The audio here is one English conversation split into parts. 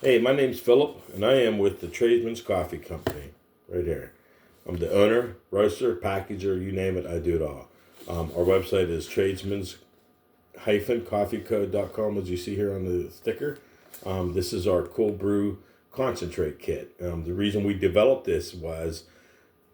Hey, my name's Philip, and I am with the Tradesman's Coffee Company, right here. I'm the owner, roaster, packager, you name it, I do it all. Our website is tradesmans-coffeecode.com, as you see here on the sticker. This is our cold brew concentrate kit. The reason we developed this was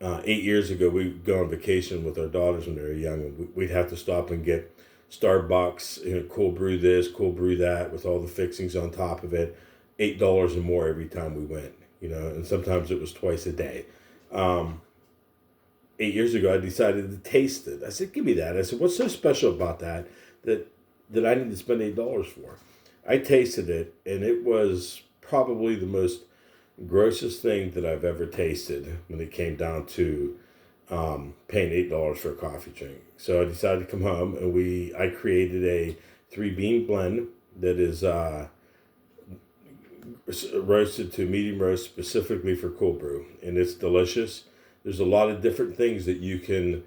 8 years ago, we'd go on vacation with our daughters when they were young, and we'd have to stop and get Starbucks, cold brew this, cold brew that, with all the fixings on top of it. $8 or more every time we went, and sometimes it was twice a day. 8 years ago, I decided to taste it. I said, "Give me that." I said, "What's so special about that I need to spend $8 for?" I tasted it, and it was probably the most grossest thing that I've ever tasted when it came down to paying $8 for a coffee drink. So I decided to come home, and I created a 3-bean blend that is roasted to medium roast specifically for cold brew, and it's delicious. There's a lot of different things that you can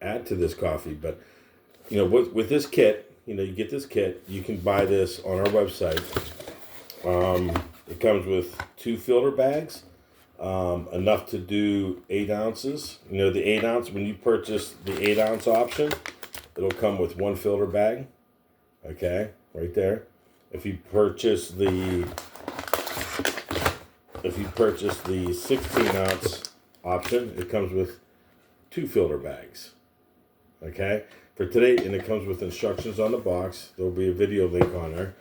add to this coffee, but with this kit, you get this kit. You can buy this on our website. It comes with 2 filter bags, enough to do 8 ounces. The 8 ounce, when you purchase the 8 ounce option, it'll come with 1 filter bag. Okay, right there. If you purchase the 16 ounce option, it comes with 2 filter bags. Okay, for today, and it comes with instructions on the box. There'll be a video link on there,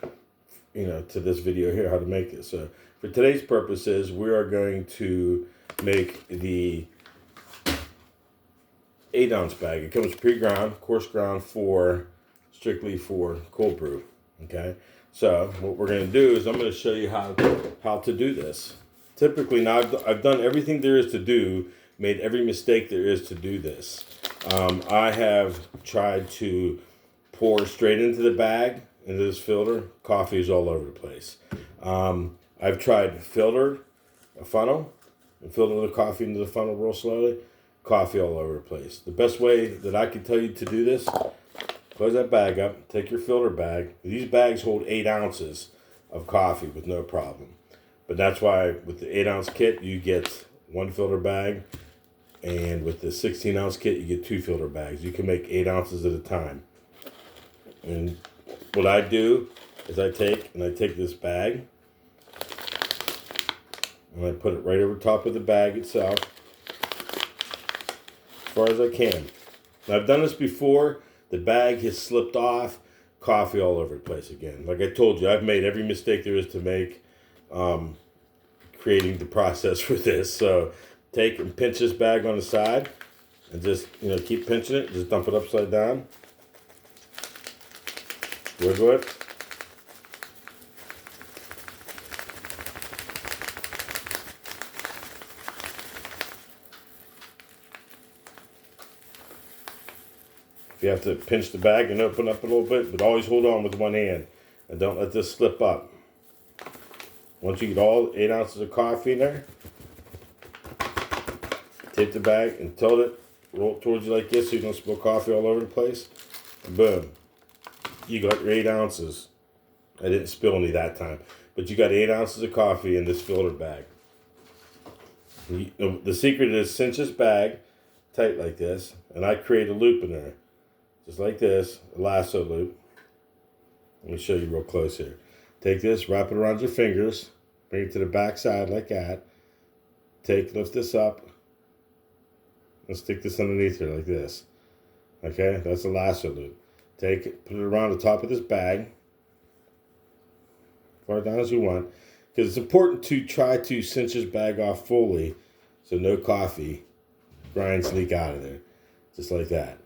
to this video here, how to make it. So for today's purposes, we are going to make the 8 ounce bag. It comes pre-ground, coarse ground, strictly for cold brew. Okay. So what we're going to do is I'm going to show you how to do this. Typically, now I've done everything there is to do, made every mistake there is to do this. I have tried to pour straight into the bag, into this filter. Coffee is all over the place. I've tried filtered a funnel and filter the coffee into the funnel real slowly. Coffee all over the place. The best way that I can tell you to do this: close that bag up, take your filter bag. These bags hold 8 ounces of coffee with no problem. But that's why with the 8 ounce kit, you get 1 filter bag. And with the 16 ounce kit, you get 2 filter bags. You can make 8 ounces at a time. And what I do is I take this bag and I put it right over top of the bag itself, as far as I can. Now, I've done this before. The bag has slipped off, coffee all over the place again. Like I told you, I've made every mistake there is to make creating the process for this. So take and pinch this bag on the side and just, keep pinching it. Just dump it upside down. Wiggle it. You have to pinch the bag and open up a little bit, but always hold on with one hand and don't let this slip up. Once you get all 8 ounces of coffee in there, take the bag and tilt it, roll it towards you like this so you don't spill coffee all over the place. And boom, you got your 8 ounces. I didn't spill any that time, but you got 8 ounces of coffee in this filter bag. The secret is cinch this bag tight like this, and I create a loop in there. Just like this, a lasso loop. Let me show you real close here. Take this, wrap it around your fingers, bring it to the back side like that. Lift this up, and stick this underneath here like this. Okay, that's a lasso loop. Take it, put it around the top of this bag, far down as you want, because it's important to try to cinch this bag off fully so no coffee grinds leak out of there. Just like that.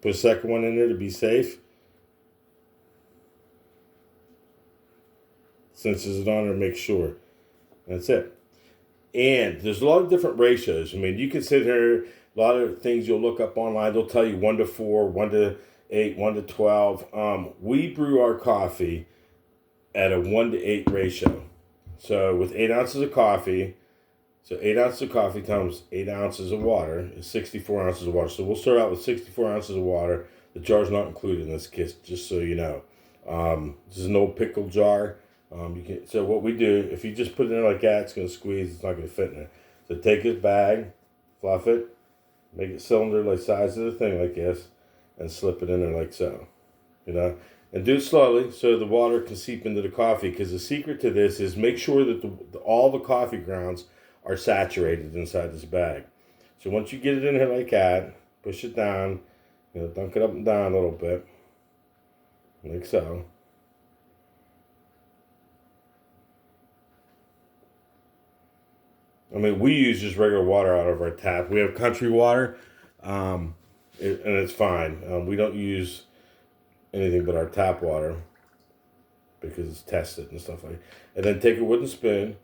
Put a second one in there to be safe. Cinches it on there, make sure. That's it. And there's a lot of different ratios. I mean, you can sit here, a lot of things you'll look up online, they'll tell you 1-4, 1-8, 1-12. We brew our coffee at a 1-8 ratio. So with 8 ounces of coffee, so 8 ounces of coffee times 8 ounces of water is 64 ounces of water. So we'll start out with 64 ounces of water. The jar's not included in this kit, just so you know. This is an old pickle jar. So what we do, if you just put it in like that, it's going to squeeze. It's not going to fit in there. So take this bag, fluff it, make it cylinder like size of the thing like this, and slip it in there like so. And do it slowly so the water can seep into the coffee. Because the secret to this is make sure that all the coffee grounds are saturated inside this bag. So once you get it in here like that, push it down, dunk it up and down a little bit, like so. I mean, we use just regular water out of our tap. We have country water, and it's fine. We don't use anything but our tap water because it's tested and stuff like that. And then take a wooden spoon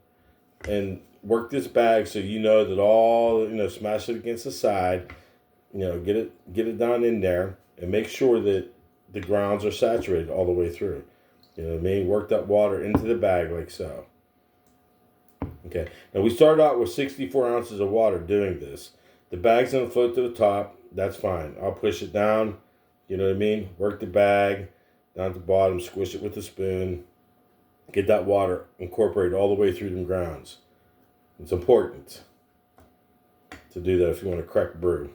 and work this bag so you know that all, smash it against the side, get it down in there and make sure that the grounds are saturated all the way through. You know what I mean? Work that water into the bag like so. Okay, now we started out with 64 ounces of water doing this. The bag's gonna float to the top, that's fine. I'll push it down, you know what I mean? Work the bag down at the bottom, squish it with a spoon, get that water incorporated all the way through the grounds. It's important to do that if you want a correct brew.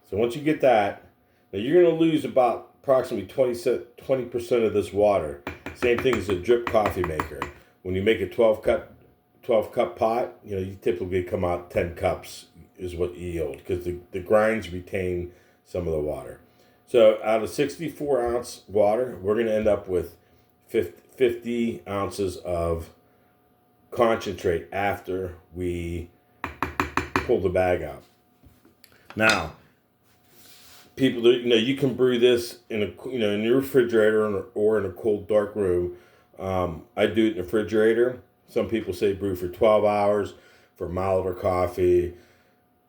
So once you get that, now you're gonna lose about approximately 20% of this water. Same thing as a drip coffee maker. When you make a 12 cup pot, you typically come out 10 cups is what you yield because the grinds retain some of the water. So out of 64 ounce water, we're going to end up with 50 ounces of concentrate after we pull the bag out. Now, people, you can brew this in in your refrigerator or in a cold, dark room. I do it in the refrigerator. Some people say brew for 12 hours for milder coffee,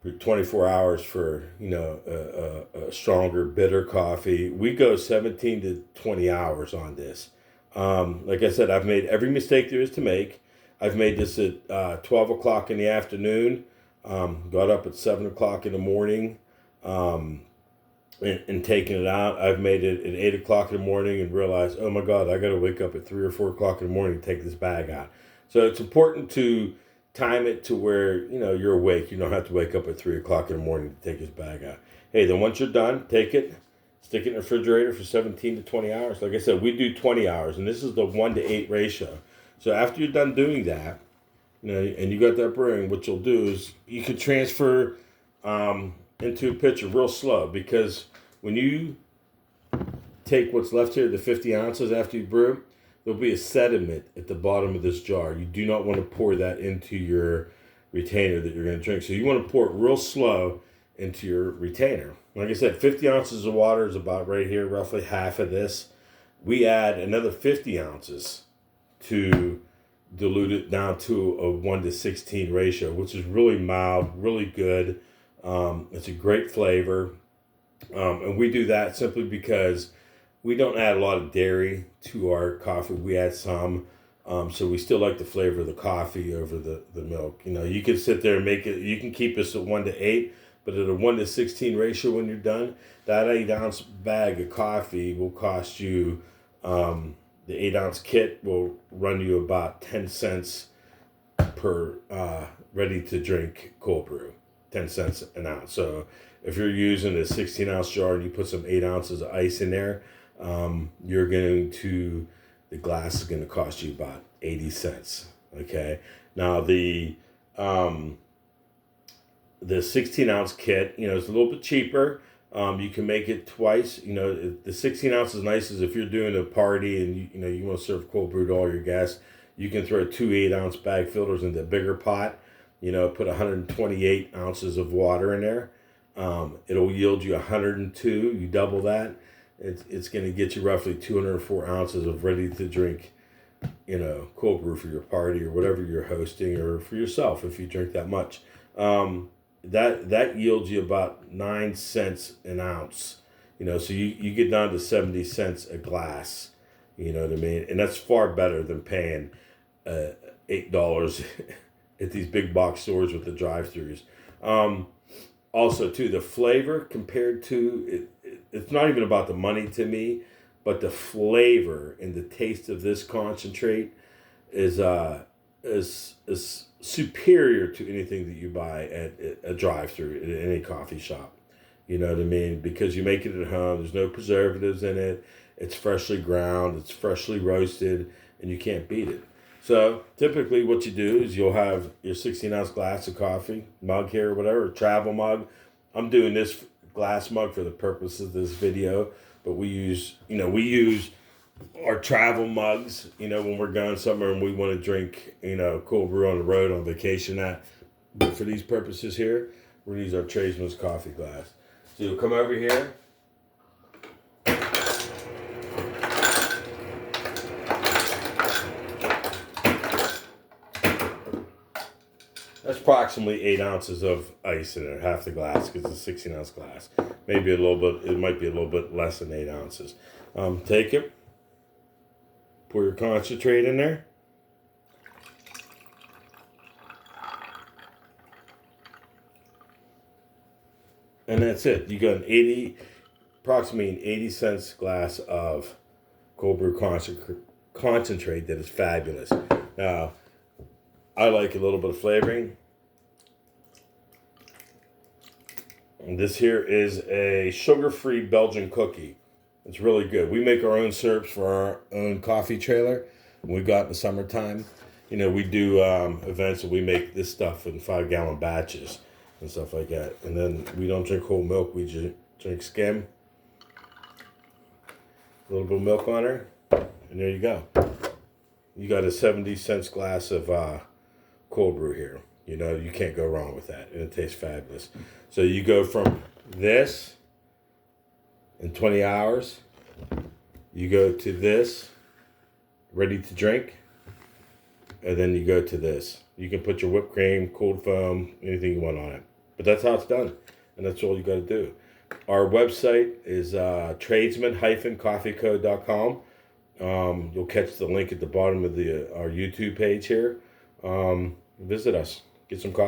for 24 hours for, a stronger, bitter coffee. We go 17 to 20 hours on this. Like I said, I've made every mistake there is to make. I've made this at 12 o'clock in the afternoon, got up at 7 o'clock in the morning, and taking it out. I've made it at 8 o'clock in the morning and realized, oh my God, I got to wake up at 3 or 4 o'clock in the morning to take this bag out. So it's important to time it to where, you're awake. You don't have to wake up at 3 o'clock in the morning to take this bag out. Hey, then once you're done, take it, stick it in the refrigerator for 17 to 20 hours. Like I said, we do 20 hours, and this is the 1-to-8 ratio. So after you're done doing that, and you got that brewing, what you'll do is you can transfer into a pitcher real slow, because when you take what's left here, the 50 ounces after you brew, there'll be a sediment at the bottom of this jar. You do not want to pour that into your retainer that you're going to drink. So you want to pour it real slow into your retainer. Like I said, 50 ounces of water is about right here, roughly half of this. We add another 50 ounces to dilute it down to a 1-to-16 ratio, which is really mild, really good. It's a great flavor. And we do that simply because we don't add a lot of dairy to our coffee. We add some. So we still like the flavor of the coffee over the milk. You can sit there and make it, you can keep this at 1-to-8, but at a 1-to-16 ratio when you're done, that 8-ounce bag of coffee will cost you, the 8-ounce kit will run you about 10 cents per ready-to-drink cold brew. 10 cents an ounce. So if you're using a 16-ounce jar and you put some 8 ounces of ice in there, the glass is going to cost you about 80 cents. Okay. Now the 16-ounce kit, is a little bit cheaper. You can make it twice. The 16 ounce is nice as if you're doing a party and you want to serve cold brew to all your guests. You can throw 2 8-ounce bag fillers into a bigger pot. Put 128 ounces of water in there. It'll yield you 102. You double that, it's going to get you roughly 204 ounces of ready-to-drink, cold brew for your party or whatever you're hosting, or for yourself if you drink that much. That yields you about 9 cents an ounce. So you get down to 70 cents a glass. You know what I mean? And that's far better than paying $8 at these big box stores with the drive-thrus. Also, too, the flavor compared to it's not even about the money to me. but the flavor and the taste of this concentrate is superior to anything that you buy at a drive-through at any coffee shop. You know what I mean? Because you make it at home. There's no preservatives in it. It's freshly ground. It's freshly roasted, and you can't beat it. So typically what you do is you'll have your 16-ounce glass of coffee, mug here or whatever, a travel mug. I'm doing this glass mug for the purpose of this video, but we use our travel mugs, when we're going somewhere and we want to drink, cold brew on the road on vacation. But for these purposes here, we're going to use our tradesman's coffee glass. So you'll come over here. That's approximately 8 ounces of ice in it, half the glass, because it's a 16-ounce glass. Maybe it might be a little bit less than 8 ounces. Take it, pour your concentrate in there. And that's it. You got approximately an 80-cent glass of cold brew concentrate that is fabulous. Now, I like a little bit of flavoring. And this here is a sugar-free Belgian cookie. It's really good. We make our own syrups for our own coffee trailer. When we got in the summertime, we do events and we make this stuff in 5-gallon batches and stuff like that. And then we don't drink whole milk. We just drink skim. A little bit of milk on her. And there you go. You got a 70-cent glass of cold brew here. You can't go wrong with that. And it tastes fabulous. So you go from this in 20 hours. You go to this, ready to drink. And then you go to this. You can put your whipped cream, cold foam, anything you want on it. But that's how it's done. And that's all you got to do. Our website is tradesman-coffeeco.com. You'll catch the link at the bottom of our YouTube page here. Visit us. Get some coffee.